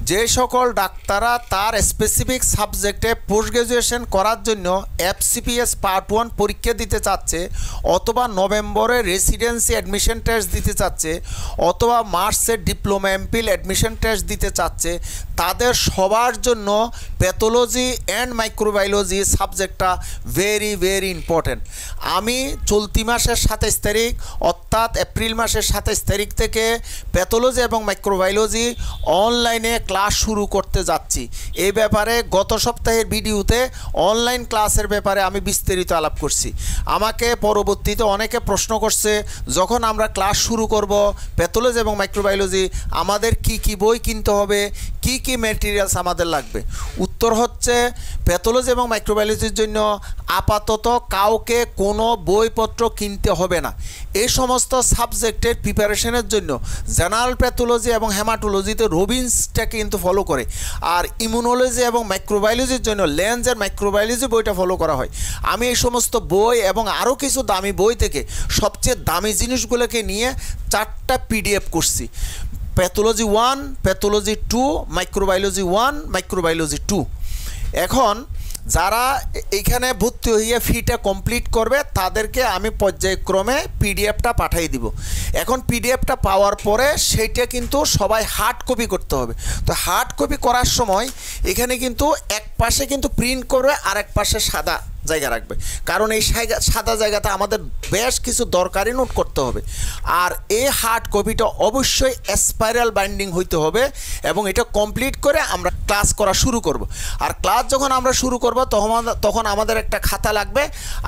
যে সকল ডাক্তাররা তার স্পেসিফিক সাবজেক্টে পোস্ট গ্রাজুয়েশন করার জন্য এফসিপিএস পার্ট 1 পরীক্ষা দিতে চাচ্ছে, অথবা নভেম্বরে রেসিডেন্সি অ্যাডমিশন টেস্ট দিতে চাচ্ছে, অথবা মার্চে ডিপ্লোমা এমপিল অ্যাডমিশন টেস্ট দিতে চাচ্ছে, তাদের সবার জন্য প্যাথোলজি অ্যান্ড মাইক্রোবায়োলজি সাবজেক্টটা ভেরি ভেরি ইম্পর্ট্যান্ট। আমি চলতি মাসের 27 তারিখ অর্থাৎ এপ্রিল মাসের 27 তারিখ থেকে প্যাথোলজি এবং মাইক্রোবায়োলজি অনলাইনে ক্লাস শুরু করতে যাচ্ছি। এই ব্যাপারে গত সপ্তাহের ভিডিওতে অনলাইন ক্লাসের ব্যাপারে আমি বিস্তারিত আলাপ করছি। আমাকে পরবর্তীতে অনেকে প্রশ্ন করছে, যখন আমরা ক্লাস শুরু করব প্যাথোলজি এবং মাইক্রোবায়োলজি আমাদের কি কি বই কিনতে হবে, কি কি ম্যাটেরিয়ালস আমাদের লাগবে। উত্তর হচ্ছে, প্যাথোলজি এবং মাইক্রোবায়োলজির জন্য আপাতত কাউকে কোনো বইপত্র কিনতে হবে না। এই সমস্ত সাবজেক্টের প্রিপারেশনের জন্য জেনারেল প্যাথোলজি এবং হেমাটোলজিতে রবিন্সটা কিন্তু ফলো করে, আর ইমিউনোলজি এবং মাইক্রোবায়োলজির জন্য লেন্সের মাইক্রোবায়োলজি বইটা ফলো করা হয়। আমি এই সমস্ত বই এবং আরও কিছু দামি বই থেকে সবচেয়ে দামি জিনিসগুলোকে নিয়ে 4টা পিডিএফ করছি। Pathology 1, pathology 2, microbiology 1, microbiology 2। এখন যারা এইখানে ভর্তি হয়ে ফিটা কমপ্লিট করবে তাদেরকে আমি পর্যায়ক্রমে পিডিএফটা পাঠিয়ে দিব। এখন পিডিএফটা পাওয়ার পরে সেইটা কিন্তু সবাই হার্ড কপি করতে হবে। তো হার্ড কপি করার সময় এখানে কিন্তু এক পাশে কিন্তু প্রিন্ট করবে আর এক পাশে সাদা জায়গা রাখবে, কারণ এই সাদা জায়গাতে আমাদের বেশ কিছু দরকারি নোট করতে হবে। আর এই হার্ড কপিটা অবশ্যই স্পাইরাল বাইন্ডিং হইতে হবে এবং এটা কমপ্লিট করে আমরা ক্লাস করা শুরু করব। আর ক্লাস যখন আমরা শুরু করব তখন আমাদের একটা খাতা লাগবে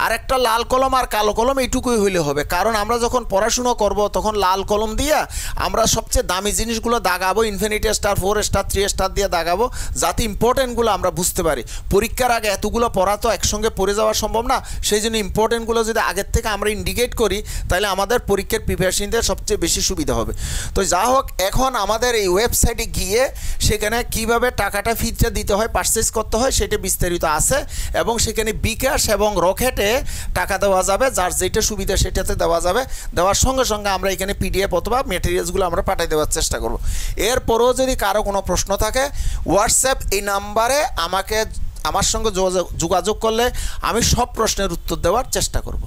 আর একটা লাল কলম আর কালো কলম, এইটুকুই হইলে হবে। কারণ আমরা যখন পড়াশুনো করব তখন লাল কলম দিয়ে আমরা সবচেয়ে দামি জিনিসগুলো দাগাবো, ইনফিনিটি স্টার, 4 স্টার, 3 স্টার দিয়ে দাগাবো, যাতে ইম্পর্টেন্টগুলো আমরা বুঝতে পারি। পরীক্ষার আগে এতগুলো পড়া তো একসঙ্গে পড়ে যাওয়া সম্ভব না, সেই জন্য ইম্পর্টেন্টগুলো যদি আগের থেকে আমরা ইন্ডিকেট করি তাহলে আমাদের পরীক্ষার প্রিপারেশনতে সবচেয়ে বেশি সুবিধা হবে। তো যা হোক, এখন আমাদের এই ওয়েবসাইটে গিয়ে সেখানে কিভাবে টাকাটা ফিটা দিতে হয়, পারচেজ করতে হয় সেটা বিস্তারিত আছে, এবং সেখানে বিকাশ এবং রকেটে টাকা দেওয়া যাবে, যার যেটা সুবিধা সেটাতে দেওয়া যাবে। দেওয়ার সঙ্গে সঙ্গে আমরা এখানে পিডিএফ অথবা মেটেরিয়ালসগুলো আমরা পাঠিয়ে দেওয়ার চেষ্টা করব। এরপরও যদি কারো কোনো প্রশ্ন থাকে হোয়াটসঅ্যাপ এই নাম্বারে আমার সঙ্গে যোগাযোগ করলে আমি সব প্রশ্নের উত্তর দেওয়ার চেষ্টা করব।